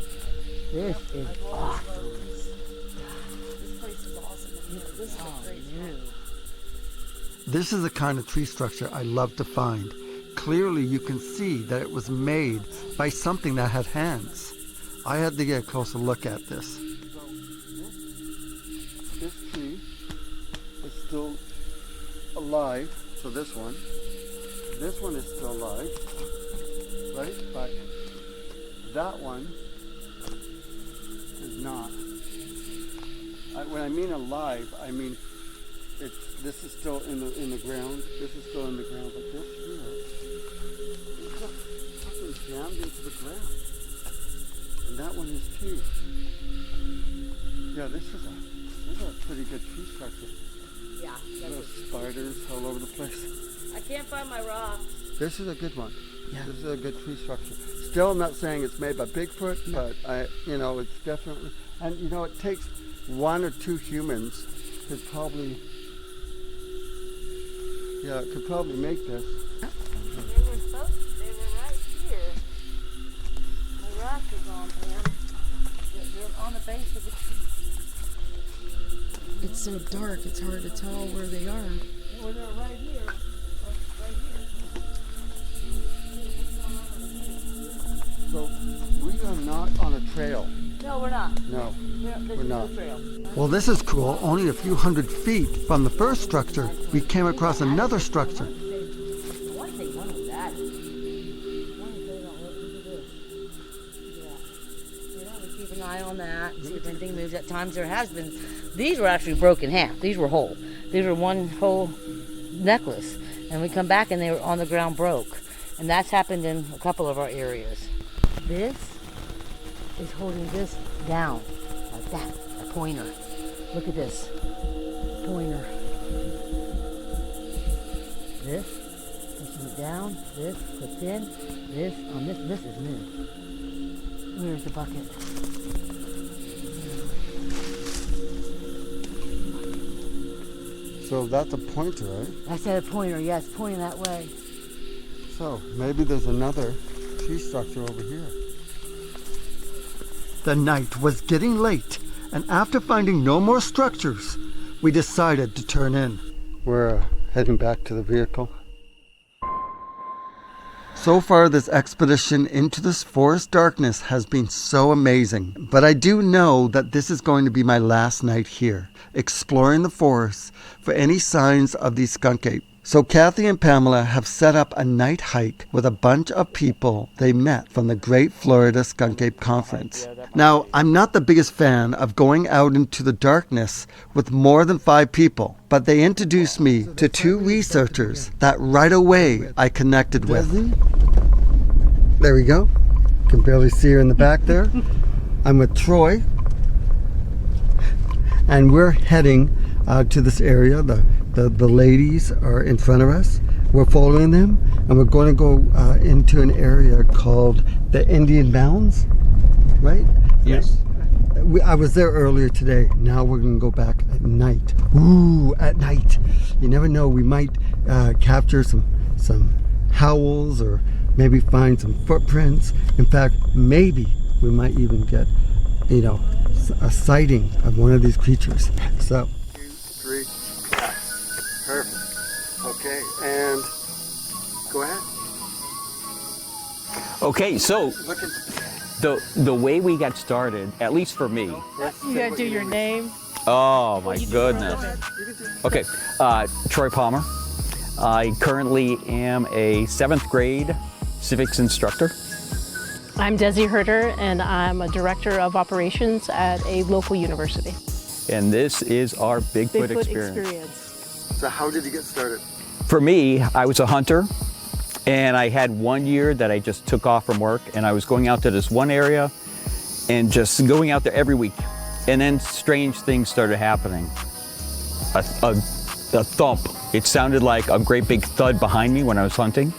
This is awesome. This place is awesome. This is a great spot. This is the kind of tree structure I love to find. Clearly you can see that it was made by something that had hands. I had to get a closer look at this. This tree is still alive, so this one is still alive, right? But that one is not. When I mean alive, I mean this is still in the ground. This is still in the ground, but this here is just fucking jammed into the ground. And that one is too. Yeah, this is a pretty good tree structure. Yeah. Little spiders all over the place. I can't find my rock. This is a good one. Yeah. This is a good tree structure. Still, I'm not saying it's made by Bigfoot, but it's definitely. And it takes one or two humans could probably make this. They were right here. My rock is on there. They're on the base of the tree. It's so dark, it's hard to tell where they are. Well, they're right here. So we are not on a trail. No, we're not. No, We're not. Trail. Well, this is cool. Only a few hundred feet from the first structure, we came across another structure. I want to say one of that. eye on that and see if anything moves. At times there has been. These were actually broken half. These were whole. These were one whole necklace. And we come back and they were on the ground broke. And that's happened in a couple of our areas. This is holding this down like that, a pointer. Look at this, pointer. This, pushing it down, this, clipped in, this, on this is new. Where's the bucket? So that's a pointer, right? I said a pointer, yes, pointing that way. So maybe there's another tree structure over here. The night was getting late, and after finding no more structures, we decided to turn in. We're heading back to the vehicle. So far, this expedition into this forest darkness has been so amazing, but I do know that this is going to be my last night here, exploring the forest for any signs of these skunk ape. So Kathy and Pamela have set up a night hike with a bunch of people they met from the Great Florida Skunk Ape Conference. Now, I'm not the biggest fan of going out into the darkness with more than 5 people, but they introduced me to 2 researchers that right away I connected with. There we go. You can barely see her in the back there. I'm with Troy, and we're heading to this area. The ladies are in front of us. We're following them, and we're going to go into an area called the Indian Mounds, right? Yes. I was there earlier today. Now we're going to go back at night. Ooh, at night. You never know. We might capture some howls, or maybe find some footprints. In fact, maybe we might even get, a sighting of one of these creatures. So, 2, 3, perfect. Okay, and go ahead. Okay, so the way we got started, at least for me. You gotta do your name. Oh my goodness. Okay, Troy Palmer. I currently am a 7th grade civics instructor. I'm Desi Herter, and I'm a director of operations at a local university. And this is our Bigfoot experience. So how did you get started? For me, I was a hunter, and I had 1 year that I just took off from work, and I was going out to this one area and just going out there every week. And then strange things started happening. A thump. It sounded like a great big thud behind me when I was hunting.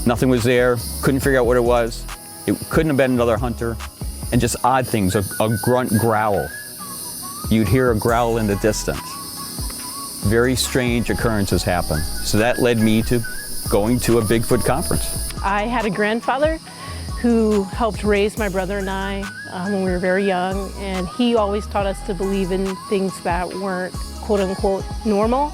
Nothing was there, couldn't figure out what it was. It couldn't have been another hunter. And just odd things, a grunt growl. You'd hear a growl in the distance. Very strange occurrences happen. So that led me to going to a Bigfoot conference. I had a grandfather who helped raise my brother and I when we were very young, and he always taught us to believe in things that weren't quote-unquote normal.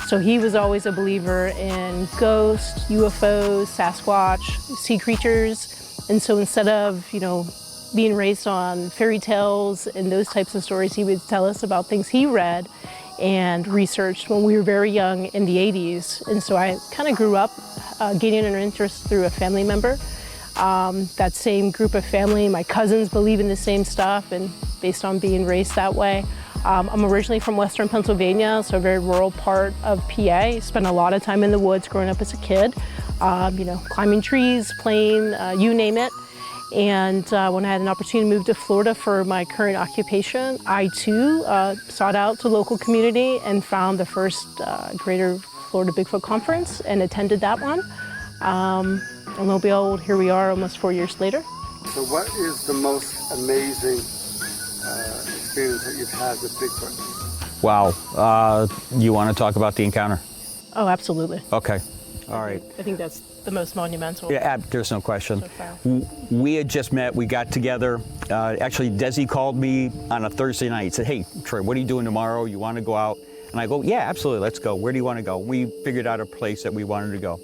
So he was always a believer in ghosts, UFOs, Sasquatch, sea creatures. And so instead of, being raised on fairy tales and those types of stories, he would tell us about things he read and researched when we were very young in the 80s. And so I kind of grew up gaining an interest through a family member. That same group of family, my cousins believe in the same stuff, and based on being raised that way. I'm originally from Western Pennsylvania, so a very rural part of PA. Spent a lot of time in the woods growing up as a kid, climbing trees, playing, you name it. And when I had an opportunity to move to Florida for my current occupation, I too sought out the local community and found the first Greater Florida Bigfoot Conference and attended that one. And lo and behold, here we are almost 4 years later. So what is the most amazing experience that you've had with Bigfoot? Wow, you want to talk about the encounter? Oh, absolutely. Okay, all right. I think that's the most monumental. Yeah, there's no question. We had just met, we got together. Actually, Desi called me on a Thursday night, said, hey, Troy, what are you doing tomorrow? You want to go out? And I go, yeah, absolutely, let's go. Where do you want to go? We figured out a place that we wanted to go.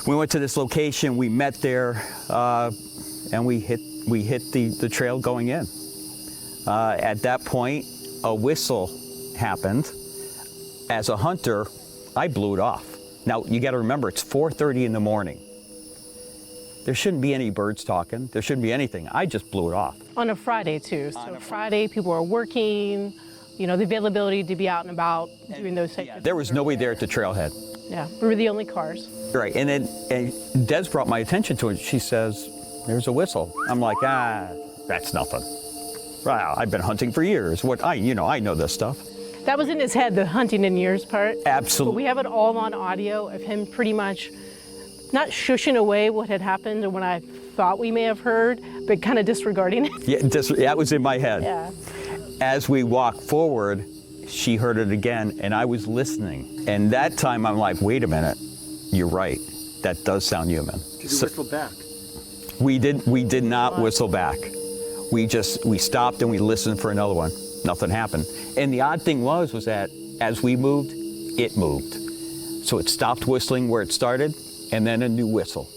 We went to this location, we met there, and we hit the trail going in. At that point, a whistle happened. As a hunter, I blew it off. Now, you got to remember, it's 4:30 in the morning. There shouldn't be any birds talking. There shouldn't be anything. I just blew it off. On a Friday too. So Friday, people are working, you know, the availability to be out and about doing those types of things. There was nobody there at the trailhead. Yeah, we were the only cars. Right, and then Des brought my attention to it. She says, there's a whistle. I'm like, that's nothing. Wow, I've been hunting for years. I know this stuff. That was in his head, the hunting in years part. Absolutely. But we have it all on audio of him pretty much not shushing away what had happened or what I thought we may have heard, but kind of disregarding it. Yeah, that was in my head. Yeah. As we walked forward, she heard it again, and I was listening. And that time I'm like, wait a minute, you're right. That does sound human. Did you whistle back? We did not whistle back. We stopped and we listened for another one. Nothing happened. And the odd thing was that as we moved, it moved. So it stopped whistling where it started, and then a new whistle.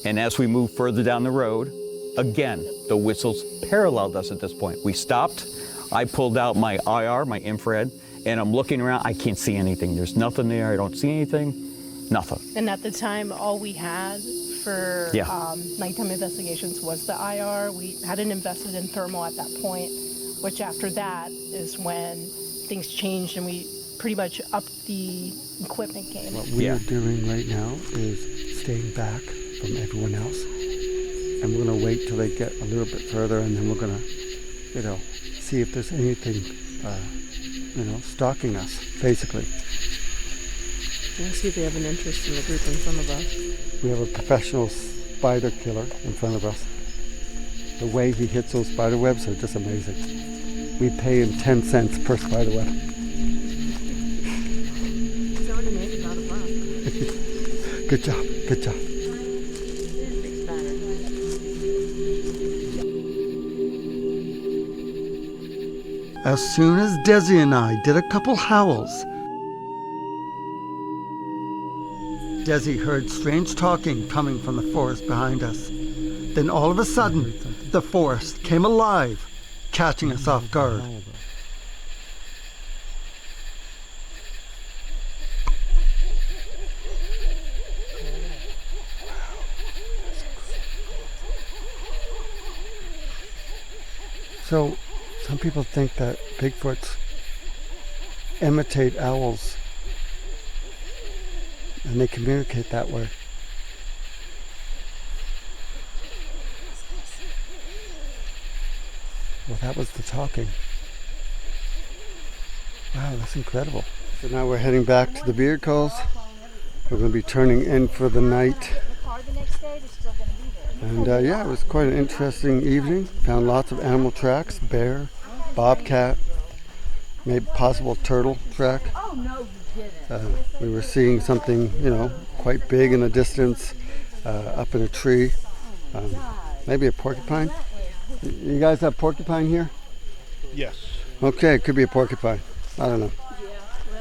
And as we moved further down the road, again, the whistles paralleled us at this point. We stopped. I pulled out my IR, my infrared, and I'm looking around. I can't see anything. There's nothing there. I don't see anything. Nothing. And at the time, all we had for nighttime investigations was the IR. We hadn't invested in thermal at that point, which after that is when things changed and we pretty much upped the equipment game. What we are doing right now is staying back from everyone else. And we're going to wait till they get a little bit further, and then we're going to, see if there's anything, stalking us, basically. Let's see if they have an interest in the group in front of us. We have a professional spider killer in front of us. The way he hits those spider webs are just amazing. We pay him 10 cents per spider web. He's already made about $1. Good job, good job. As soon as Desi and I did a couple howls, Desi heard strange talking coming from the forest behind us. Then all of a sudden, the forest came alive, catching us off guard. So, some people think that Bigfoots imitate owls, and they communicate that way. Well, that was the talking. Wow, that's incredible. So now we're heading back to the vehicles. We're going to be turning in for the night. And it was quite an interesting evening. Found lots of animal tracks, bear, bobcat, maybe possible turtle track. We were seeing something, quite big in the distance, up in a tree. Maybe a porcupine. You guys have porcupine here? Yes. Okay, it could be a porcupine. I don't know.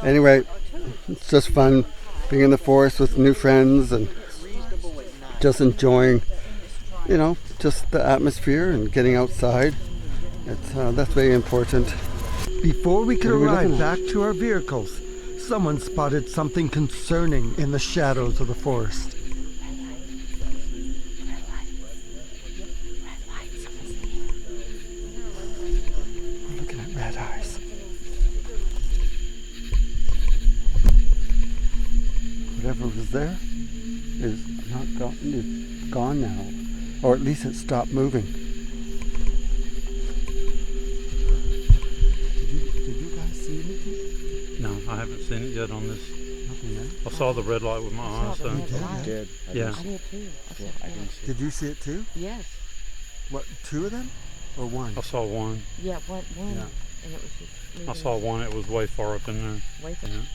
Anyway, it's just fun being in the forest with new friends and just enjoying, just the atmosphere and getting outside. That's very important. Before we could arrive back to our vehicles, someone spotted something concerning in the shadows of the forest. We're looking at red eyes. Whatever was there is gone now, or at least it stopped moving. Did you guys see anything? No, I haven't seen it yet on this. Nothing there? I saw the red light with my eyes. So. You did? Yeah. I did too. Did you see it too? Yes. What, two of them? Or one? I saw one. Yeah, one. Yeah. And it was just I saw one. It was way far up in there. Way far. Yeah.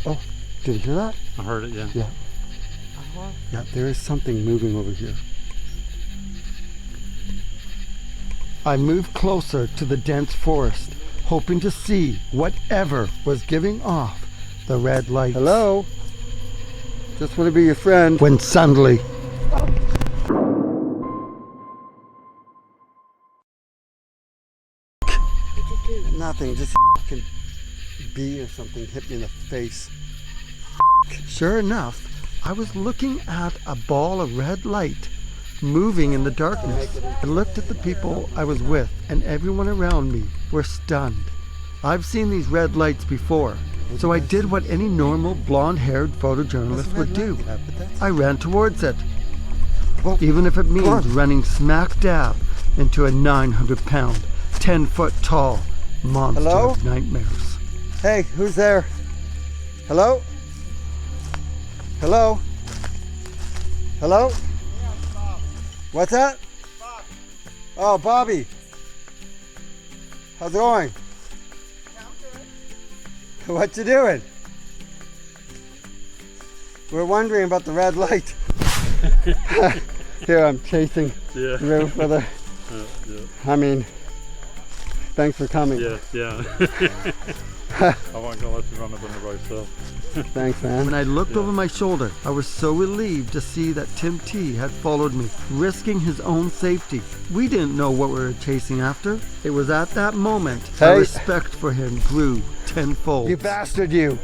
Oh, did you hear that? I heard it, yeah. Yeah. Uh-huh. Yeah, there is something moving over here. I moved closer to the dense forest, hoping to see whatever was giving off the red light. Hello? Just want to be your friend. When suddenly... Nothing, just a bee or something hit me in the face. Sure enough, I was looking at a ball of red light moving in the darkness. I looked at the people I was with, and everyone around me were stunned. I've seen these red lights before, so I did what any normal blonde-haired photojournalist would do. I ran towards it, even if it means running smack dab into a 900-pound, 10-foot-tall monster of nightmares. Hey, who's there? Hello? Hello? Hello? What's that? Oh, Bobby. How's it going? What you doing? We're wondering about the red light. Here I'm chasing the roof with her. I mean, thanks for coming. Yeah. I wasn't gonna let you run up on the right stuff. Thanks, man. When I looked over my shoulder, I was so relieved to see that Tim T had followed me, risking his own safety. We didn't know what we were chasing after. It was at that moment our respect for him grew tenfold. You bastard, you!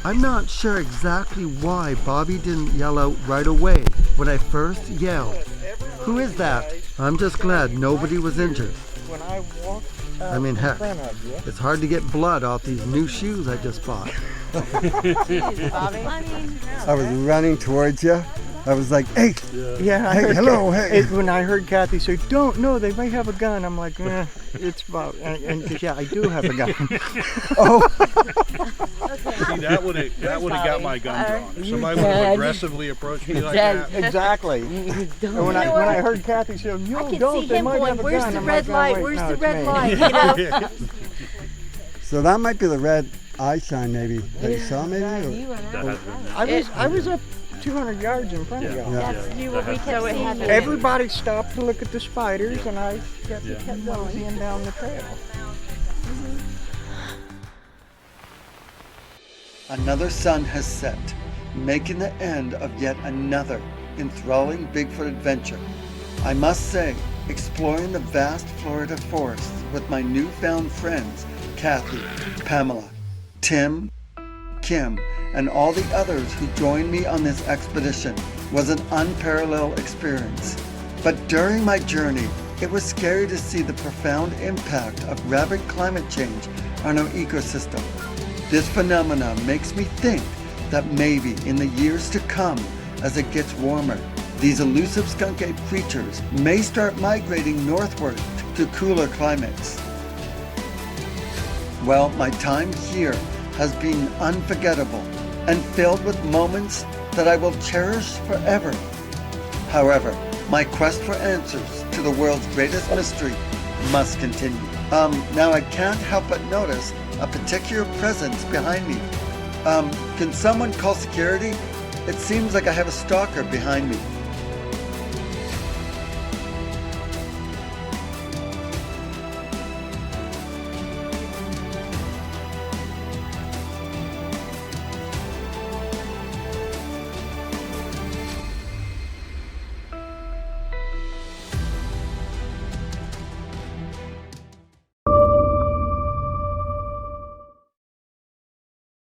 I'm not sure exactly why Bobby didn't yell out right away when I first yelled. Who is that? I'm just glad nobody was injured. When I walked I mean, heck, it's hard to get blood off these new shoes I just bought. I was running towards you. I was like, hey, hey, hello, hey. When I heard Kathy say, no, they may have a gun. I'm like, it's about, and yeah, I do have a gun. See, that would have got my gun drawn. If somebody would have aggressively approached me like that. Exactly. And when I heard Kathy say, don't, they might have a gun. Where's the red light? Where's the red light? You know? So that might be the red eye shine, maybe that you saw, maybe. I was up 200 yards in front of y'all. That's you what we kept seeing. Everybody stopped to look at the spiders, and I kept moseying down the trail. Another sun has set, making the end of yet another enthralling Bigfoot adventure. I must say, exploring the vast Florida forests with my newfound friends, Kathy, Pamela, Tim, Kim, and all the others who joined me on this expedition was an unparalleled experience. But during my journey, it was scary to see the profound impact of rapid climate change on our ecosystem. This phenomena makes me think that maybe in the years to come, as it gets warmer, these elusive skunk ape creatures may start migrating northward to cooler climates. Well, my time here has been unforgettable and filled with moments that I will cherish forever. However, my quest for answers to the world's greatest mystery must continue. Now I can't help but notice a particular presence behind me. Can someone call security? It seems like I have a stalker behind me.